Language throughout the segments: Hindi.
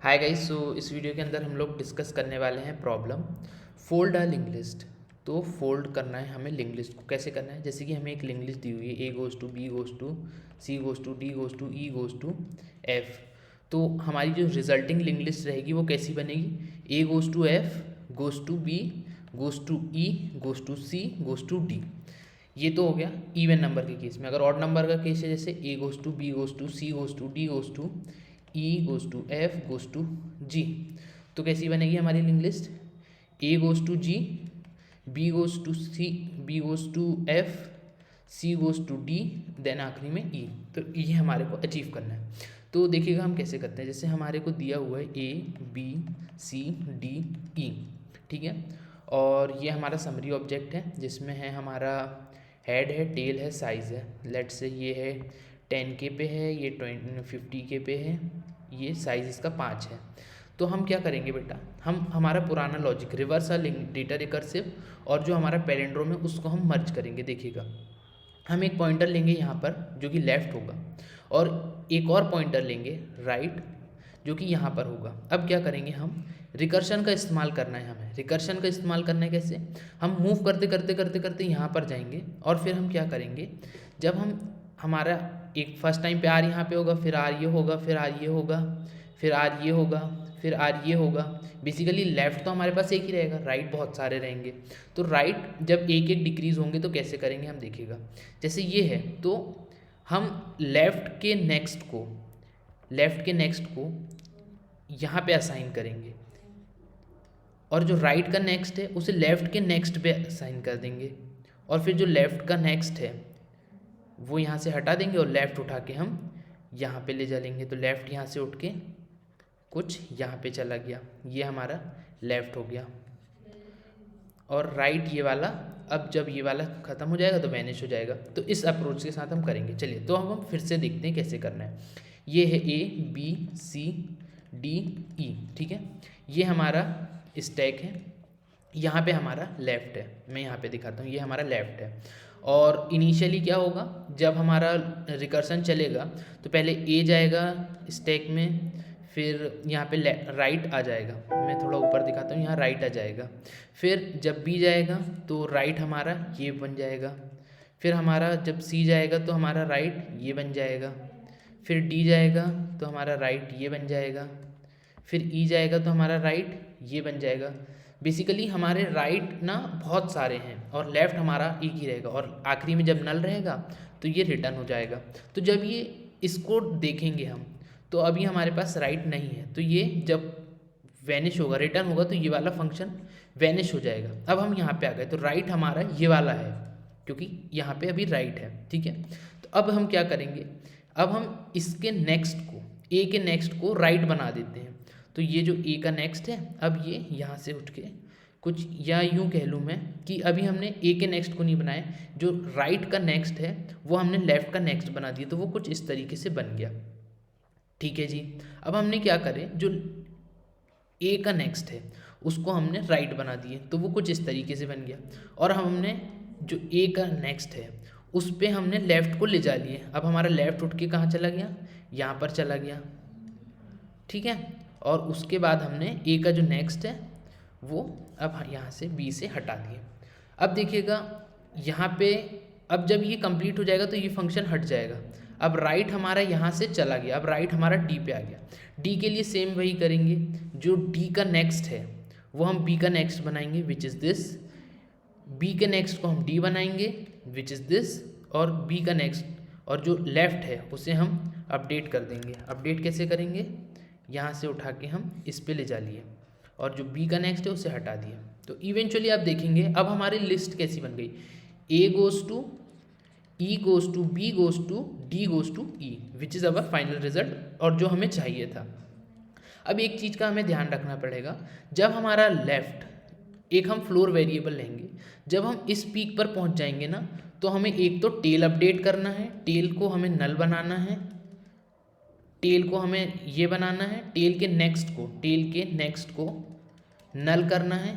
Hi guys. सो इस वीडियो के अंदर हम लोग डिस्कस करने वाले हैं problem fold a link list. तो फोल्ड करना है हमें लिंक लिस्ट को। कैसे करना है? जैसे कि हमें एक लिंक लिस्ट दी हुई है, A goes to, B goes to, C goes to, D goes to, E goes to, F. तो हमारी जो रिजल्टिंग लिंक लिस्ट रहेगी वो कैसी बनेगी? A goes to F, goes to B, goes to E, goes to C, goes to D. ये तो हो गया इवन नंबर के केस में। अगर ऑड नंबर का केस है, जैसे A goes to, B goes to, C goes to, D goes to, E goes to F, goes to G, तो कैसी बनेगी हमारी link list? A goes to G, B goes to C, B goes to F, C goes to D, then आखिरी में ई। तो ये हमारे को अचीव करना है। तो देखिएगा हम कैसे करते हैं। जैसे हमारे को दिया हुआ है A B C D E, ठीक है। और ये हमारा समरी ऑब्जेक्ट है, जिसमें है हमारा हेड है, टेल है, साइज़ है। लेट से ये है 10K पे है, ये 50K पे है, ये साइज़ इसका 5 है। तो हम क्या करेंगे बेटा, हम हमारा पुराना logic reverse link data recursive और जो हमारा पैलिंड्रोम है उसको हम मर्ज करेंगे। देखिएगा हम एक पॉइंटर लेंगे यहाँ पर जो कि लेफ़्ट होगा, और एक और पॉइंटर लेंगे राइट जो कि यहाँ पर होगा। अब क्या करेंगे, हम रिकर्शन का इस्तेमाल करना है। हमें रिकर्शन का इस्तेमाल करना है कैसे? हम मूव करते करते करते करते यहाँ पर जाएंगे, और फिर हम क्या करेंगे, जब हम हमारा एक फर्स्ट टाइम पे आर यहाँ पे होगा, फिर आर ये होगा, फिर आर ये होगा, फिर आर ये होगा, फिर आर ये होगा। बेसिकली लेफ़्ट तो हमारे पास एक ही रहेगा, राइट बहुत सारे रहेंगे। तो राइट जब एक एक डिक्रीज़ होंगे तो कैसे करेंगे हम देखिएगा। जैसे ये है तो हम लेफ़्ट के नेक्स्ट को यहाँ पे असाइन करेंगे, और जो राइट का नेक्स्ट है उसे लेफ़्ट के नेक्स्ट पे असाइन कर देंगे, और फिर जो लेफ़्ट का नेक्स्ट है वो यहाँ से हटा देंगे और लेफ़्ट उठा के हम यहाँ पे ले चलेंगे। तो लेफ़्ट यहाँ से उठ के कुछ यहाँ पे चला गया, ये हमारा लेफ़्ट हो गया। और राइट ये वाला, अब जब ये वाला ख़त्म हो जाएगा तो वैनिश हो जाएगा। तो इस अप्रोच के साथ हम करेंगे। चलिए तो हम फिर से देखते हैं कैसे करना है। ये है A B C D E, ठीक है। ये हमारा स्टैक है, यहाँ पे हमारा लेफ़्ट है। मैं यहाँ पे दिखाता हूँ, ये हमारा लेफ़्ट है। और इनिशियली क्या होगा, जब हमारा रिकर्सन चलेगा तो पहले ए जाएगा स्टैक में, फिर यहाँ पे राइट आ जाएगा। मैं थोड़ा ऊपर दिखाता हूँ, यहाँ राइट आ जाएगा। फिर जब बी जाएगा तो राइट हमारा ये बन जाएगा। फिर हमारा जब सी जाएगा तो हमारा राइट ये बन जाएगा। फिर डी जाएगा तो हमारा राइट ये बन जाएगा। फिर ई जाएगा तो हमारा राइट ये बन जाएगा। बेसिकली हमारे राइट ना बहुत सारे हैं और लेफ़्ट हमारा एक ही रहेगा, और आखिरी में जब नल रहेगा तो ये रिटर्न हो जाएगा। तो जब ये इसको देखेंगे हम, तो अभी हमारे पास राइट नहीं है, तो ये जब वैनिश होगा, रिटर्न होगा, तो ये वाला फंक्शन वैनिश हो जाएगा। अब हम यहाँ पे आ गए तो राइट हमारा ये वाला है, क्योंकि यहाँ पे अभी राइट है, ठीक है। तो अब हम क्या करेंगे, अब हम इसके नेक्स्ट को, ए के नेक्स्ट को राइट बना देते हैं। तो ये जो ए का नेक्स्ट है, अब ये यहाँ से उठ के कुछ, या यूँ कह लूँ मैं कि अभी हमने ए के नेक्स्ट को नहीं बनाया, जो राइट का नेक्स्ट है वो हमने लेफ़्ट का नेक्स्ट बना दिया, तो वो कुछ इस तरीके से बन गया, ठीक है जी। अब हमने क्या करें, जो ए का नेक्स्ट है उसको हमने राइट बना दिए, तो वो कुछ इस तरीके से बन गया। और हमने जो ए का नेक्स्ट है उस पर हमने लेफ़्ट को ले जा लिए। अब हमारा लेफ़्ट उठ के कहाँ चला गया, यहाँ पर चला गया, ठीक है। और उसके बाद हमने ए का जो नेक्स्ट है वो अब यहाँ से बी से हटा दिए। अब देखिएगा यहाँ पे, अब जब ये कंप्लीट हो जाएगा तो ये फंक्शन हट जाएगा। अब राइट हमारा यहाँ से चला गया, अब राइट हमारा डी पे आ गया। डी के लिए सेम वही करेंगे, जो डी का नेक्स्ट है वो हम बी का नेक्स्ट बनाएंगे, विच इज़ दिस। बी के नेक्स्ट को हम डी बनाएंगे, विच इज़ दिस। और बी का नेक्स्ट और जो लेफ़्ट है उसे हम अपडेट कर देंगे। अपडेट कैसे करेंगे, यहाँ से उठा के हम इस पे ले जा लिए, और जो बी का नेक्स्ट है उसे हटा दिया। तो इवेंचुअली आप देखेंगे अब हमारी लिस्ट कैसी बन गई, A goes to, E goes to, B goes to, D goes to E, which is our final result, और जो हमें चाहिए था। अब एक चीज़ का हमें ध्यान रखना पड़ेगा, जब हमारा लेफ़्ट, एक हम फ्लोर वेरिएबल लेंगे, जब हम इस पीक पर पहुंच जाएंगे ना, तो हमें एक तो टेल अपडेट करना है, टेल को हमें नल बनाना है, टेल को हमें ये बनाना है, टेल के नेक्स्ट को नल करना है,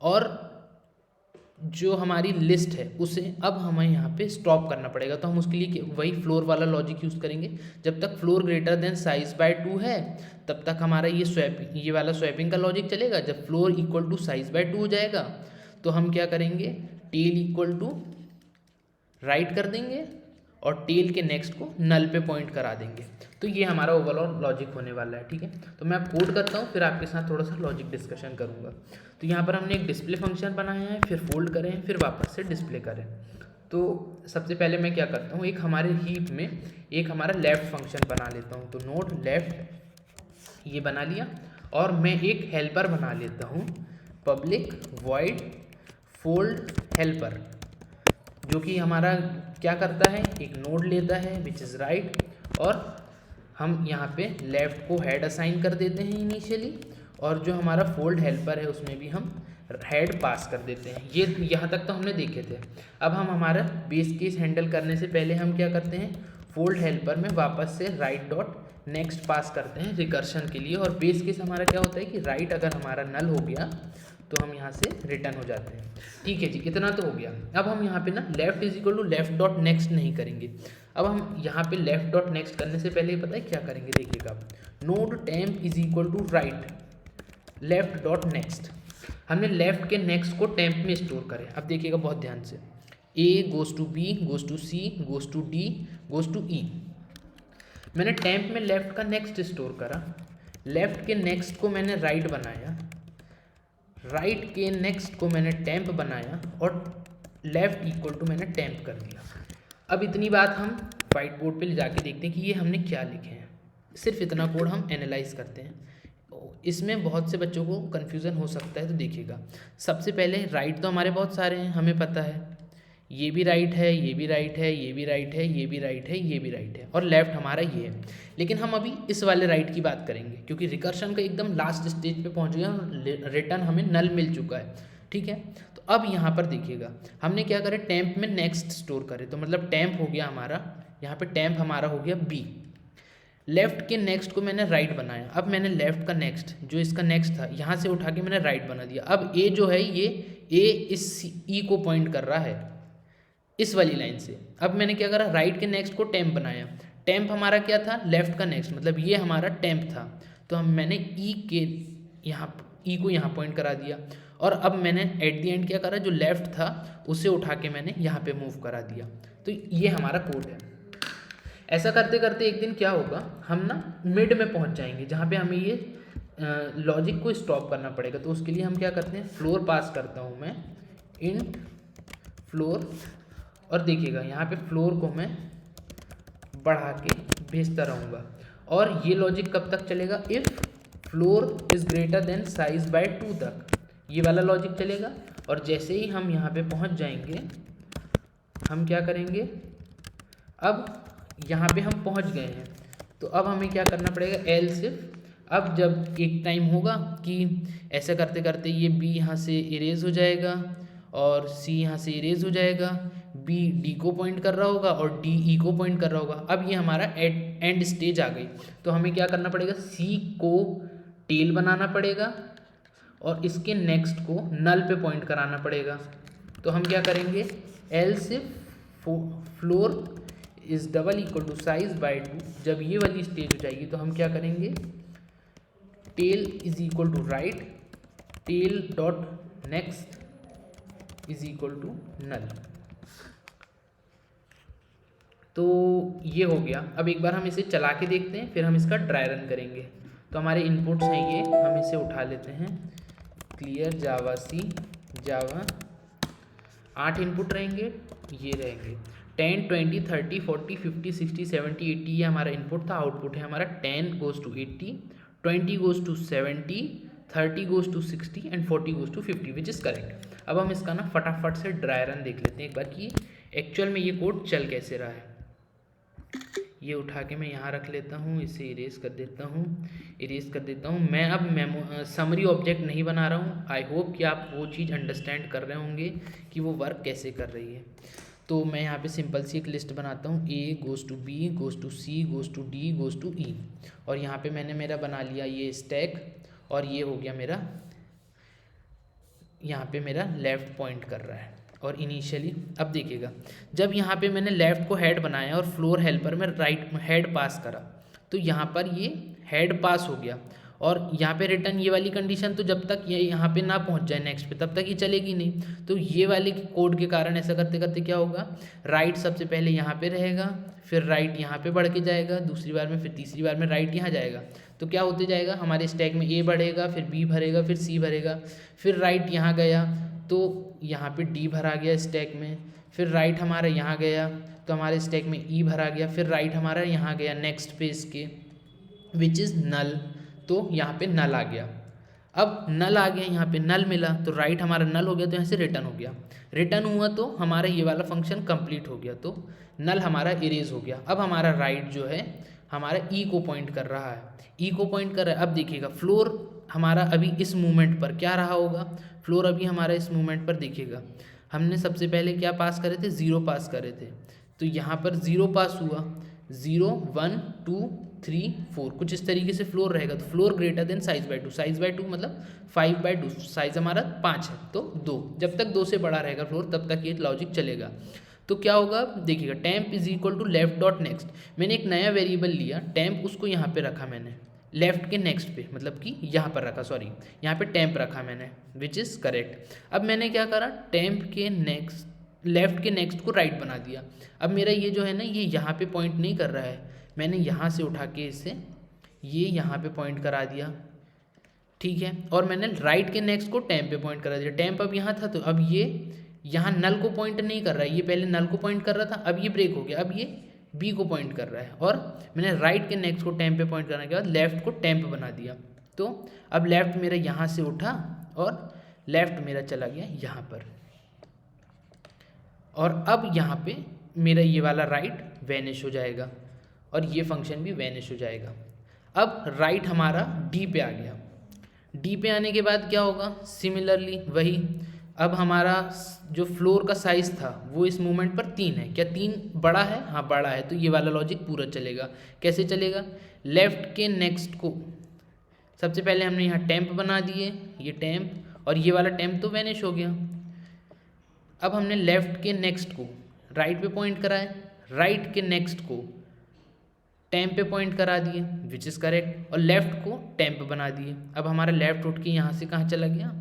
और जो हमारी लिस्ट है उसे अब हमें यहाँ पे स्टॉप करना पड़ेगा। तो हम उसके लिए वही फ्लोर वाला लॉजिक यूज़ करेंगे। जब तक floor greater than size by 2 है तब तक हमारा ये वाला स्वैपिंग का लॉजिक चलेगा। जब floor equal to size by 2 हो जाएगा तो हम क्या करेंगे, टेल इक्वल टू राइट कर देंगे और टेल के नेक्स्ट को नल पे पॉइंट करा देंगे। तो ये हमारा ओवरऑल लॉजिक होने वाला है। ठीक है, तो मैं अब कोड करता हूँ, फिर आपके साथ थोड़ा सा लॉजिक डिस्कशन करूँगा। तो यहाँ पर हमने एक डिस्प्ले फंक्शन बनाया है, फिर फोल्ड करें, फिर वापस से डिस्प्ले करें। तो सबसे पहले मैं क्या करता हूँ, एक हमारे हीप में एक हमारा लेफ़्ट फंक्शन बना लेता हूँ। तो नोड लेफ़्ट ये बना लिया और मैं एक हेल्पर बना लेता हूँ, पब्लिक वॉइड फोल्ड हेल्पर, जो कि हमारा क्या करता है, एक नोड लेता है विच इज़ राइट, और हम यहाँ पे लेफ़्ट को हेड असाइन कर देते हैं इनिशियली, और जो हमारा फोल्ड हेल्पर है उसमें भी हम हेड पास कर देते हैं। ये यहाँ तक तो हमने देखे थे। अब हम हमारा बेस केस हैंडल करने से पहले हम क्या करते हैं, फोल्ड हेल्पर में वापस से राइट डॉट नेक्स्ट पास करते हैं रिकर्शन के लिए। और बेस केस हमारा क्या होता है कि राइट अगर हमारा नल हो गया तो हम यहाँ से रिटर्न हो जाते हैं। ठीक है जी, इतना तो हो गया। अब हम यहाँ पे ना left is equal to left dot next नहीं करेंगे। अब हम यहाँ पे लेफ्ट डॉट नेक्स्ट करने से पहले पता है क्या करेंगे, देखिएगा, node temp is equal to right left dot next. हमने लेफ्ट के नेक्स्ट को टेम्प में स्टोर करें। अब देखिएगा बहुत ध्यान से, A goes to B goes to C goes to D goes to E. मैंने टेम्प में लेफ्ट का नेक्स्ट स्टोर करा, लेफ्ट के नेक्स्ट को मैंने राइट बनाया, राइट के नेक्स्ट को मैंने टेम्प बनाया, और लेफ्ट इक्वल टू मैंने टेम्प कर दिया। अब इतनी बात हम वाइट बोर्ड पे ले जाके देखते हैं कि ये हमने क्या लिखे हैं। सिर्फ इतना कोड हम एनालाइज करते हैं। इसमें बहुत से बच्चों को कन्फ्यूज़न हो सकता है, तो देखिएगा, सबसे पहले राइट तो हमारे बहुत सारे हैं, हमें पता है, ये भी राइट है, ये भी राइट है, ये भी राइट है, ये भी राइट है, ये भी राइट है, और लेफ्ट हमारा ये है। लेकिन हम अभी इस वाले राइट की बात करेंगे क्योंकि रिकर्शन का एकदम लास्ट स्टेज पे पहुंच गया और रिटर्न हमें नल मिल चुका है। ठीक है, तो अब यहाँ पर देखिएगा, हमने क्या करें, टेम्प में नेक्स्ट स्टोर करें। तो मतलब टेम्प हो गया हमारा, यहाँ पे टेम्प हमारा हो गया बी। लेफ्ट के नेक्स्ट को मैंने राइट बनाया। अब मैंने लेफ्ट का नेक्स्ट जो इसका नेक्स्ट था यहाँ से उठा के मैंने राइट बना दिया। अब ए जो है ये ए इस ई को पॉइंट कर रहा है इस वाली लाइन से। अब मैंने क्या करा, राइट के नेक्स्ट को टेम्प बनाया। टेम्प हमारा क्या था, लेफ्ट का नेक्स्ट, मतलब ये हमारा टेम्प था। तो हम मैंने ई के यहाँ ई को यहाँ पॉइंट करा दिया। और अब मैंने एट द एंड क्या करा, जो लेफ्ट था उसे उठा के मैंने यहाँ पे मूव करा दिया। तो ये हमारा कोड है। ऐसा करते करते एक दिन क्या होगा, हम ना मिड में पहुँच जाएंगे जहाँ पे हमें ये लॉजिक को स्टॉप करना पड़ेगा। तो उसके लिए हम क्या करते हैं, फ्लोर पास करता हूँ मैं, इंट फ्लोर, और देखिएगा यहाँ पे फ्लोर को मैं बढ़ा के भेजता रहूँगा। और ये लॉजिक कब तक चलेगा, if floor is greater than size by 2 तक ये वाला लॉजिक चलेगा। और जैसे ही हम यहाँ पे पहुँच जाएंगे हम क्या करेंगे, अब यहाँ पे हम पहुँच गए हैं तो अब हमें क्या करना पड़ेगा, एल्स इफ। अब जब एक टाइम होगा कि ऐसा करते करते ये बी यहाँ से इरेज हो जाएगा और सी यहाँ से इरेज हो जाएगा, बी डी को पॉइंट कर रहा होगा और डी ई को पॉइंट कर रहा होगा। अब ये हमारा एंड स्टेज आ गई। तो हमें क्या करना पड़ेगा, सी को टेल बनाना पड़ेगा और इसके नेक्स्ट को नल पे पॉइंट कराना पड़ेगा। तो हम क्या करेंगे, else if floor is double equal to size by 2। जब ये वाली स्टेज हो जाएगी तो हम क्या करेंगे, tail is equal to right tail dot next is equal to null. तो ये हो गया। अब एक बार हम इसे चला के देखते हैं, फिर हम इसका ड्राई रन करेंगे। तो हमारे इनपुट्स हैं ये, हम इसे उठा लेते हैं, क्लियर जावा सी जावा, 8 इनपुट रहेंगे, ये रहेंगे 10 20 30 40 50 60 70 80। ये हमारा इनपुट था। आउटपुट है हमारा 10 goes to 80, 20 goes to 70, 30 goes to 60 and 40 goes to 50 is इज़ करेक्ट। अब हम इसका ना फटाफट से ड्राई रन देख लेते हैं एक बार कि एक्चुअल में ये कोड चल कैसे रहा है। ये उठा के मैं यहाँ रख लेता हूँ, इसे इरेज कर देता हूँ, मैं अब समरी ऑब्जेक्ट नहीं बना रहा हूँ। आई होप कि आप वो चीज़ अंडरस्टैंड कर रहे होंगे कि वो वर्क कैसे कर रही है। तो मैं यहाँ पे सिंपल सी एक लिस्ट बनाता हूँ, A goes to B goes to C goes to D goes to E. और यहाँ पे मैंने मेरा बना लिया ये स्टैक, और ये हो गया मेरा यहाँ पे मेरा लेफ़्ट पॉइंट कर रहा है। और इनिशियली अब देखिएगा, जब यहाँ पे मैंने लेफ़्ट को हेड बनाया और फ्लोर हेल्पर में राइट हेड पास करा, तो यहाँ पर ये हेड पास हो गया। और यहाँ पे रिटर्न ये वाली कंडीशन, तो जब तक ये यहाँ पे ना पहुँच जाए नेक्स्ट पे तब तक ये चलेगी नहीं। तो ये वाले कोड के कारण ऐसा करते करते क्या होगा, राइट सबसे पहले यहाँ पे रहेगा, फिर राइट यहाँ पे बढ़ के जाएगा दूसरी बार में, फिर तीसरी बार में राइट यहाँ जाएगा। तो क्या होते जाएगा, हमारे स्टैक में ए बढ़ेगा, फिर बी भरेगा, फिर सी भरेगा, फिर राइट यहाँ गया तो यहाँ पे डी भरा गया स्टैक में, फिर राइट हमारा यहाँ गया तो हमारे स्टैक में ई भरा गया, फिर राइट हमारा यहाँ गया नेक्स्ट पेज के विच इज़ नल, तो यहाँ पे नल आ गया। अब नल आ गया, यहाँ पे नल मिला तो राइट हमारा नल हो गया, तो यहाँ से रिटर्न हो गया। रिटर्न हुआ तो हमारा ये वाला फंक्शन कंप्लीट हो गया, तो नल हमारा इरेज हो गया। अब हमारा राइट जो है हमारा ई को पॉइंट कर रहा है, ई को पॉइंट कर रहा है। अब देखिएगा फ्लोर हमारा अभी इस मूवमेंट पर क्या रहा होगा, फ्लोर अभी हमारा इस मूवमेंट पर देखिएगा, हमने सबसे पहले क्या पास करे थे, 0 पास करे थे, तो यहाँ पर 0 पास हुआ, 0 1 2 3 4 कुछ इस तरीके से फ्लोर रहेगा। तो floor greater than size by 2, size by 2 मतलब 5/2, साइज हमारा 5 है तो 2, जब तक 2 से बड़ा रहेगा फ्लोर तब तक ये लॉजिक चलेगा। तो क्या होगा देखिएगा, temp is equal to left dot next, मैंने एक नया वेरिएबल लिया टेम्प, उसको यहाँ पे रखा मैंने लेफ्ट के नेक्स्ट पे, मतलब कि यहाँ पर रखा, सॉरी यहाँ पे टेम्प रखा मैंने, विच इज़ करेक्ट। अब मैंने क्या करा, टेम्प के नेक्स्ट, लेफ्ट के नेक्स्ट को राइट बना दिया। अब मेरा ये जो है ना, ये यहाँ पे पॉइंट नहीं कर रहा है, मैंने यहाँ से उठा के इसे ये यहाँ पे पॉइंट करा दिया, ठीक है। और मैंने राइट के नेक्स्ट को टेम्प पे पॉइंट करा दिया, टेम्प अब यहाँ था तो अब ये यहाँ नल को पॉइंट नहीं कर रहा है, ये पहले नल को पॉइंट कर रहा था, अब ये ब्रेक हो गया, अब ये बी को पॉइंट कर रहा है। और मैंने राइट के नेक्स्ट को टेम्प पे पॉइंट करने के बाद लेफ्ट को टेम्प बना दिया, तो अब लेफ्ट मेरा यहाँ से उठा और लेफ्ट मेरा चला गया यहाँ पर, और अब यहाँ पे मेरा ये वाला राइट वैनिश हो जाएगा और ये फंक्शन भी वैनिश हो जाएगा। अब राइट हमारा डी पे आ गया, डी पे आने के बाद क्या होगा, सिमिलरली वही, अब हमारा जो फ्लोर का साइज़ था वो इस मूवमेंट पर 3 है, क्या 3 बड़ा है, हाँ बड़ा है, तो ये वाला लॉजिक पूरा चलेगा। कैसे चलेगा, लेफ़्ट के नेक्स्ट को सबसे पहले हमने यहाँ टेम्प बना दिए, ये टेम्प और ये वाला टेम्प तो वैनिश हो गया। अब हमने लेफ़्ट के नेक्स्ट को राइट पे पॉइंट कराए, राइट के नेक्स्ट को टेम्प पे पॉइंट करा दिए, विच इज़ करेक्ट, और लेफ़्ट को टेम्प बना दिए। अब हमारा लेफ़्ट उठ के यहाँ से कहाँ चला गया,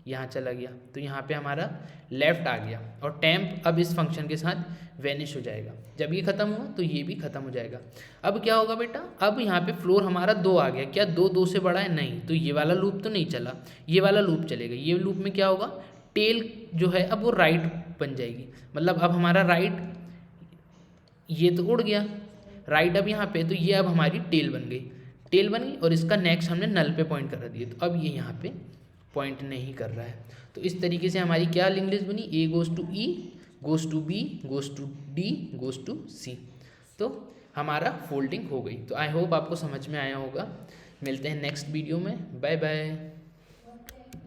यहाँ चला गया, तो यहाँ पे हमारा लेफ़्ट आ गया और टेम्प अब इस फंक्शन के साथ वैनिश हो जाएगा। जब ये खत्म हुआ तो ये भी खत्म हो जाएगा। अब क्या होगा बेटा, अब यहाँ पे फ्लोर हमारा 2 आ गया, क्या 2 से बड़ा है, नहीं, तो ये वाला लूप तो नहीं चला, ये वाला लूप चलेगा। ये लूप में क्या होगा, टेल जो है अब वो राइट बन जाएगी, मतलब अब हमारा राइट ये तो उड़ गया, राइट अब यहाँ पे, तो ये अब हमारी टेल बन गई, टेल बन गई और इसका नेक्स्ट हमने नल पे पॉइंट करा दिया, तो अब ये यहाँ पे पॉइंट नहीं कर रहा है। तो इस तरीके से हमारी क्या लिंक लिस्ट बनी, A goes to E, goes to B, goes to D, goes to C, तो हमारा फोल्डिंग हो गई। तो आई होप आपको समझ में आया होगा। मिलते हैं नेक्स्ट वीडियो में, बाय बाय।